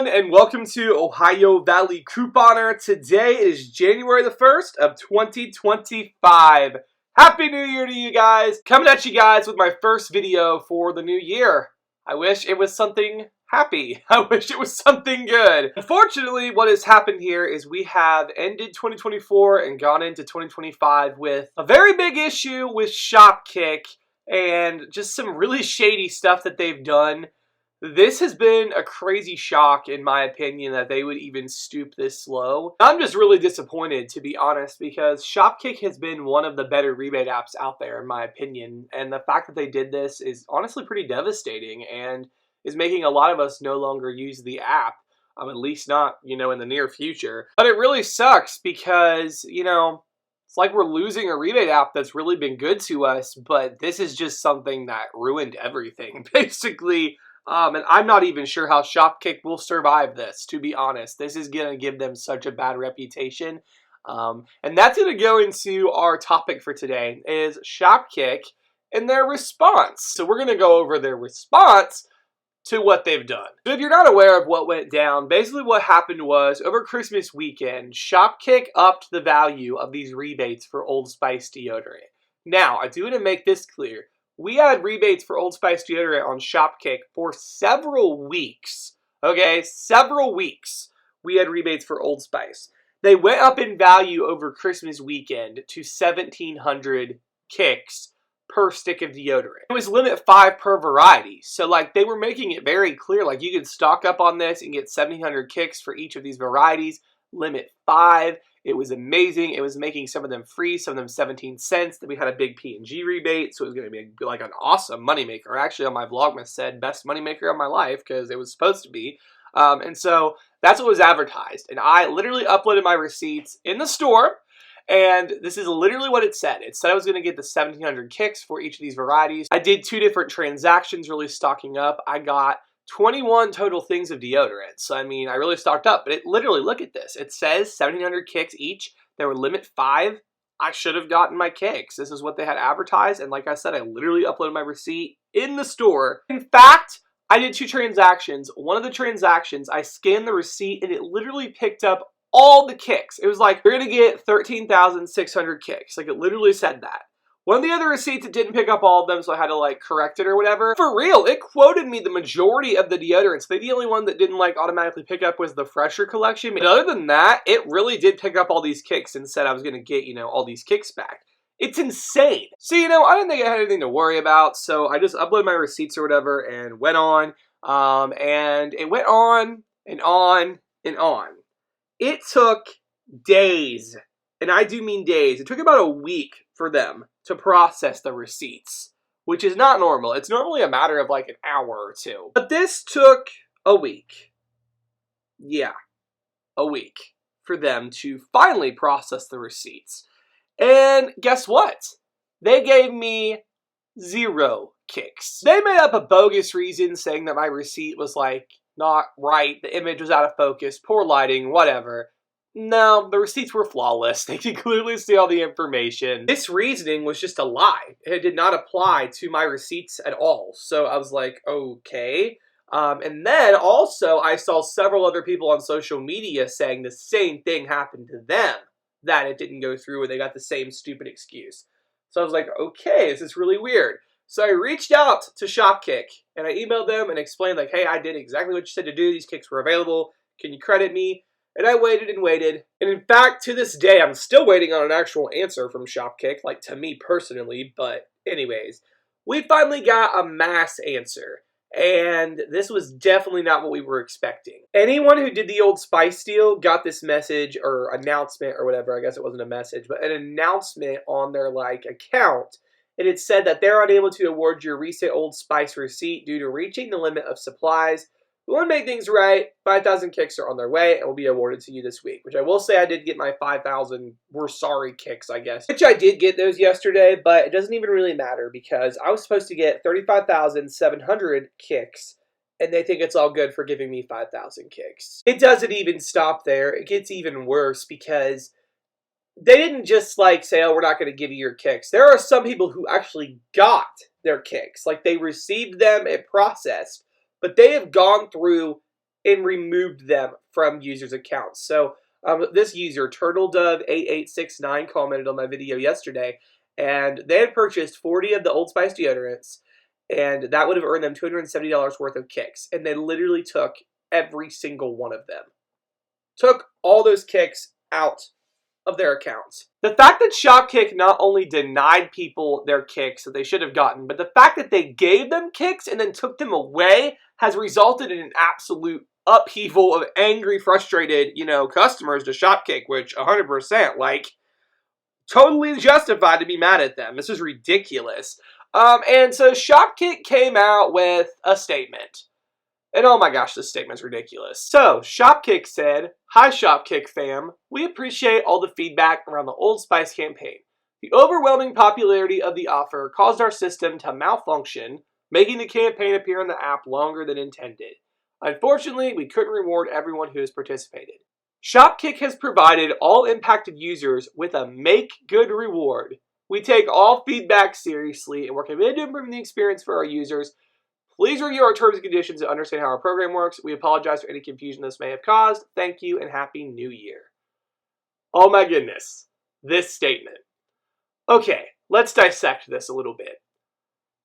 everyone, and welcome to Ohio Valley Couponer. Today is January the 1st of 2025. Happy New Year to you guys. Coming at you guys with my first video for the new year. I wish it was something happy. I wish it was something good. Unfortunately, what has happened here is we have ended 2024 and gone into 2025 with a very big issue with Shopkick and just some really shady stuff that they've done. This has been a crazy shock, in my opinion, that they would even stoop this low. I'm just really disappointed, to be honest, because Shopkick has been one of the better rebate apps out there, in my opinion. And the fact that they did this is honestly pretty devastating and is making a lot of us no longer use the app. At least not, in the near future. But it really sucks because, it's like we're losing a rebate app that's really been good to us, but this is just something that ruined everything, basically. And I'm not even sure how Shopkick will survive this, to be honest. This is going to give them such a bad reputation. And that's going to go into our topic for today, is Shopkick and their response. So we're going to go over their response to what they've done. So if you're not aware of what went down, basically what happened was, over Christmas weekend, Shopkick upped the value of these rebates for Old Spice deodorant. Now, I do want to make this clear. We had rebates for Old Spice deodorant on Shopkick for several weeks. Okay, several weeks we had rebates for Old Spice. They went up in value over Christmas weekend to 1,700 kicks per stick of deodorant. It was limit 5 per variety. So they were making it very clear, you could stock up on this and get 1,700 kicks for each of these varieties. Limit 5. It was amazing. It was making some of them free, some of them 17 cents. Then we had a big P&G rebate, so it was going to be an awesome moneymaker. Actually, on my Vlogmas said, best moneymaker of my life, because it was supposed to be. And so that's what was advertised. And I literally uploaded my receipts in the store, and this is literally what it said. It said I was going to get the 1,700 kicks for each of these varieties. I did 2 different transactions, really stocking up. I got 21 total things of deodorant. So, I really stocked up. But it literally, look at this. It says 1,700 kicks each. There were limit 5. I should have gotten my kicks. This is what they had advertised. And like I said, I literally uploaded my receipt in the store. In fact, I did 2 transactions. One of the transactions, I scanned the receipt and it literally picked up all the kicks. It was like, you're going to get 13,600 kicks. It literally said that. One of the other receipts, it didn't pick up all of them, so I had to, correct it or whatever. For real, it quoted me the majority of the deodorants. The only one that didn't, automatically pick up was the Fresher collection. But other than that, it really did pick up all these kicks and said I was going to get, all these kicks back. It's insane. So, I didn't think I had anything to worry about, so I just uploaded my receipts or whatever and went on. And it went on and on and on. It took days, and I do mean days. It took about a week for them to process the receipts, which is not normal. It's normally a matter of an hour or 2. But this took a week. Yeah, a week for them to finally process the receipts. And guess what? They gave me 0 kicks. They made up a bogus reason saying that my receipt was not right, the image was out of focus, poor lighting, whatever. No, the receipts were flawless. They could clearly see all the information. This reasoning was just a lie. It did not apply to my receipts at all. So I was like, okay. And then also I saw several other people on social media saying the same thing happened to them, that it didn't go through and they got the same stupid excuse. So I was like, okay, this is really weird. So I reached out to Shopkick and I emailed them and explained hey, I did exactly what you said to do. These kicks were available. Can you credit me? And I waited and waited. And in fact, to this day, I'm still waiting on an actual answer from Shopkick, to me personally. But anyways, we finally got a mass answer. And this was definitely not what we were expecting. Anyone who did the Old Spice deal got this message or announcement or whatever. I guess it wasn't a message, but an announcement on their account. And it said that they're unable to award your recent Old Spice receipt due to reaching the limit of supplies. We want to make things right. 5,000 kicks are on their way and will be awarded to you this week. Which I will say I did get my 5,000 we're sorry kicks, I guess. Which I did get those yesterday, but it doesn't even really matter because I was supposed to get 35,700 kicks. And they think it's all good for giving me 5,000 kicks. It doesn't even stop there. It gets even worse because they didn't just say, oh, we're not going to give you your kicks. There are some people who actually got their kicks. They received them, it processed. But they have gone through and removed them from users' accounts. So this user, TurtleDove8869, commented on my video yesterday, and they had purchased 40 of the Old Spice deodorants, and that would have earned them $270 worth of kicks, and they literally took every single one of them. Took all those kicks out of their accounts. The fact that Shopkick not only denied people their kicks that they should have gotten, but the fact that they gave them kicks and then took them away has resulted in an absolute upheaval of angry, frustrated, customers to Shopkick, which 100%, totally justified to be mad at them. This is ridiculous. And so Shopkick came out with a statement. And oh my gosh, this statement's ridiculous. So, Shopkick said, "Hi Shopkick fam, we appreciate all the feedback around the Old Spice campaign. The overwhelming popularity of the offer caused our system to malfunction, making the campaign appear on the app longer than intended. Unfortunately, we couldn't reward everyone who has participated. Shopkick has provided all impacted users with a make good reward. We take all feedback seriously and we're committed to improving the experience for our users. Please review our terms and conditions to understand how our program works. We apologize for any confusion this may have caused. Thank you and Happy New Year." Oh my goodness, this statement. Okay, let's dissect this a little bit.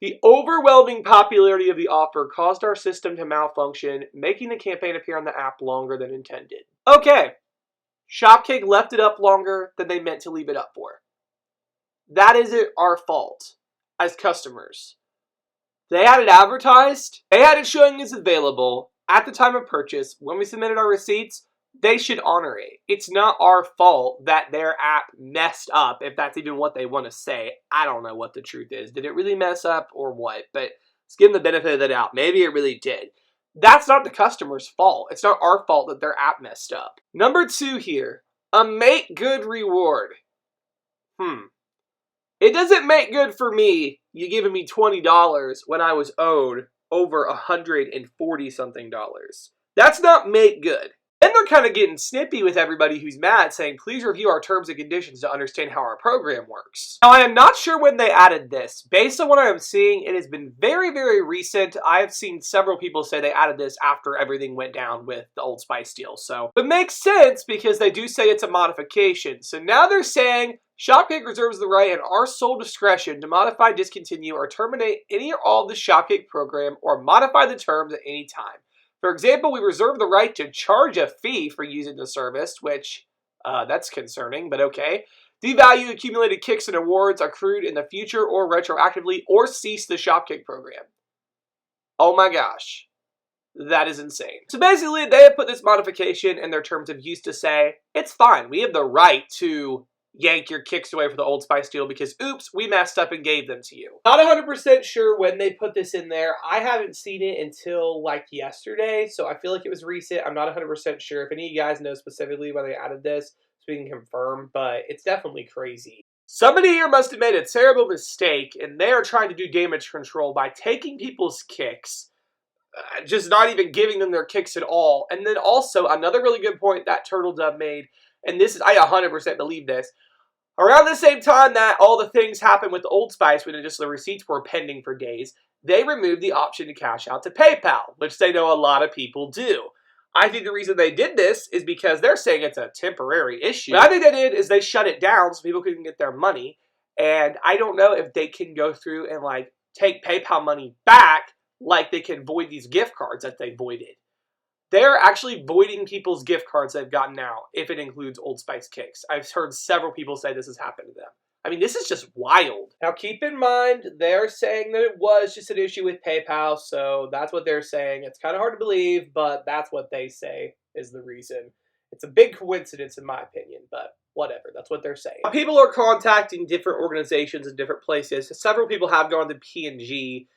The overwhelming popularity of the offer caused our system to malfunction, making the campaign appear on the app longer than intended. Okay, Shopkick left it up longer than they meant to leave it up for. That isn't our fault as customers. They had it advertised. They had it showing as available at the time of purchase. When we submitted our receipts, they should honor it. It's not our fault that their app messed up, if that's even what they want to say. I don't know what the truth is. Did it really mess up or what? But let's give them the benefit of the doubt. Maybe it really did. That's not the customer's fault. It's not our fault that their app messed up. Number 2 here, a make good reward. It doesn't make good for me, you giving me $20 when I was owed over $140 something. That's not make good. Then they're kind of getting snippy with everybody who's mad, saying, "Please review our terms and conditions to understand how our program works." Now, I am not sure when they added this. Based on what I am seeing, it has been very, very recent. I have seen several people say they added this after everything went down with the Old Spice deal. So it makes sense because they do say it's a modification. So now they're saying, Shopkick reserves the right in our sole discretion to modify, discontinue, or terminate any or all of the Shopkick program or modify the terms at any time. For example, we reserve the right to charge a fee for using the service, which, that's concerning, but okay. Devalue accumulated kicks and awards accrued in the future or retroactively, or cease the Shopkick program. Oh my gosh. That is insane. So basically, they have put this modification in their terms of use to say, it's fine, we have the right to yank your kicks away for the Old Spice deal because, oops, we messed up and gave them to you. Not 100% sure when they put this in there. I haven't seen it until yesterday, so I feel like it was recent. I'm not 100% sure. If any of you guys know specifically when they added this, so we can confirm, but it's definitely crazy. Somebody here must have made a terrible mistake, and they are trying to do damage control by taking people's kicks, just not even giving them their kicks at all. And then also, another really good point that Turtle Dove made, and this is, I 100% believe this, around the same time that all the things happened with the Old Spice, when just the receipts were pending for days, they removed the option to cash out to PayPal, which they know a lot of people do. I think the reason they did this is because they're saying it's a temporary issue. What I think they did is they shut it down so people couldn't get their money, and I don't know if they can go through and take PayPal money back like they can void these gift cards that they voided. They're actually voiding people's gift cards they've gotten now, if it includes Old Spice kicks. I've heard several people say this has happened to them. I mean, this is just wild. Now, keep in mind, they're saying that it was just an issue with PayPal, so that's what they're saying. It's kind of hard to believe, but that's what they say is the reason. It's a big coincidence, in my opinion, but whatever. That's what they're saying. People are contacting different organizations in different places. Several people have gone to P&G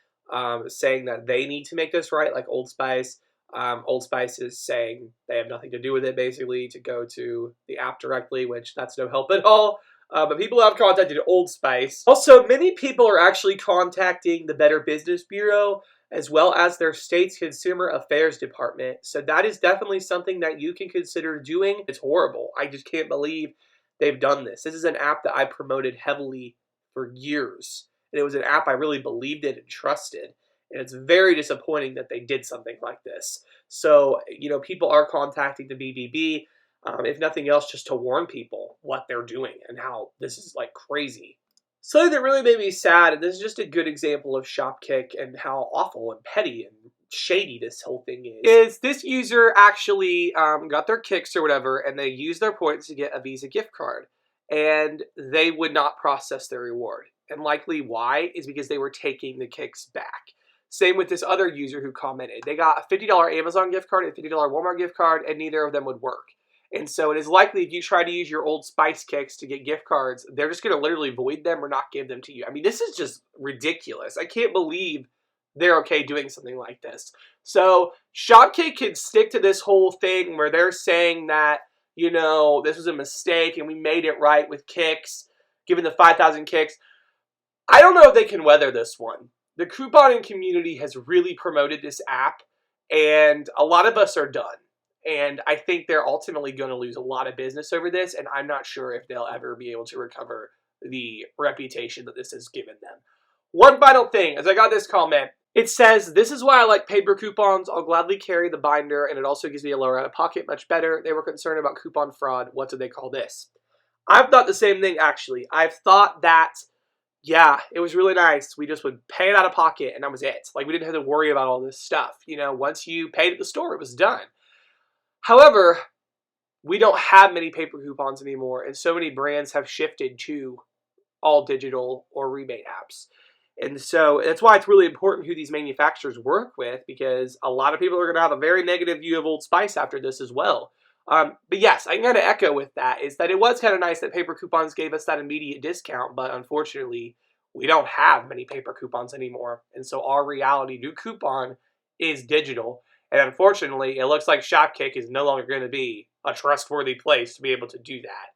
saying that they need to make this right, like Old Spice. Old Spice is saying they have nothing to do with it, basically, to go to the app directly, which that's no help at all. But people have contacted Old Spice. Also, many people are actually contacting the Better Business Bureau as well as their state's Consumer Affairs Department. So that is definitely something that you can consider doing. It's horrible. I just can't believe they've done this. This is an app that I promoted heavily for years. And it was an app I really believed in and trusted. And it's very disappointing that they did something like this. So, people are contacting the BBB, if nothing else, just to warn people what they're doing and how this is like crazy. Something that really made me sad, and this is just a good example of Shopkick and how awful and petty and shady this whole thing is this user actually got their kicks or whatever, and they used their points to get a Visa gift card, and they would not process their reward. And likely why is because they were taking the kicks back. Same with this other user who commented. They got a $50 Amazon gift card and a $50 Walmart gift card, and neither of them would work. And so it is likely if you try to use your old Spice Kicks to get gift cards, they're just going to literally void them or not give them to you. I mean, this is just ridiculous. I can't believe they're okay doing something like this. So Shopkick can stick to this whole thing where they're saying that, this was a mistake and we made it right with kicks, given the 5,000 kicks. I don't know if they can weather this one. The couponing community has really promoted this app, and a lot of us are done. And I think they're ultimately going to lose a lot of business over this, and I'm not sure if they'll ever be able to recover the reputation that this has given them. One final thing, as I got this comment, it says, "This is why I like paper coupons. I'll gladly carry the binder, and it also gives me a lower out-of-pocket, much better. They were concerned about coupon fraud. What do they call this?" I've thought the same thing, actually. I've thought that, yeah, it was really nice. We just would pay it out of pocket, and that was it. Like, we didn't have to worry about all this stuff. Once you paid at the store, it was done. However, we don't have many paper coupons anymore, and so many brands have shifted to all digital or rebate apps. And so that's why it's really important who these manufacturers work with, because a lot of people are going to have a very negative view of Old Spice after this as well. But yes, I can kind of echo with that, is that it was kind of nice that paper coupons gave us that immediate discount, but unfortunately, we don't have many paper coupons anymore. And so our reality to coupon is digital. And unfortunately, it looks like Shopkick is no longer going to be a trustworthy place to be able to do that.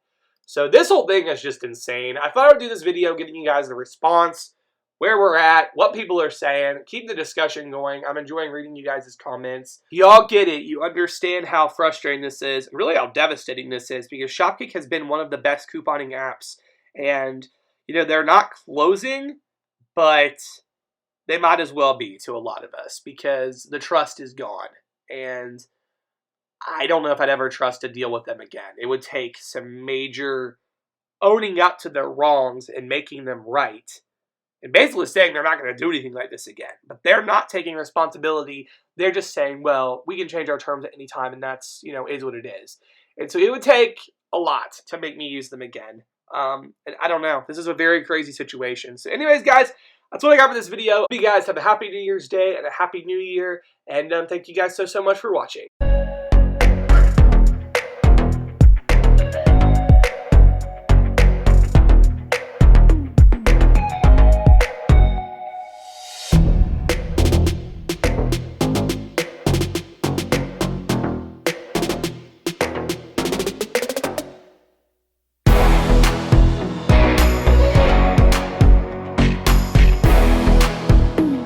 So this whole thing is just insane. I thought I would do this video giving you guys a response, where we're at, what people are saying, keep the discussion going. I'm enjoying reading you guys' comments. Y'all get it. You understand how frustrating this is, and really how devastating this is, because Shopkick has been one of the best couponing apps. And, they're not closing, but they might as well be to a lot of us, because the trust is gone. And I don't know if I'd ever trust to deal with them again. It would take some major owning up to their wrongs and making them right. And basically saying they're not going to do anything like this again. But they're not taking responsibility. They're just saying, well, we can change our terms at any time, and that's, is what it is. And so it would take a lot to make me use them again. And I don't know. This is a very crazy situation. So anyways, guys, that's what I got for this video. Hope you guys have a happy New Year's Day and a happy New Year. And thank you guys so much for watching.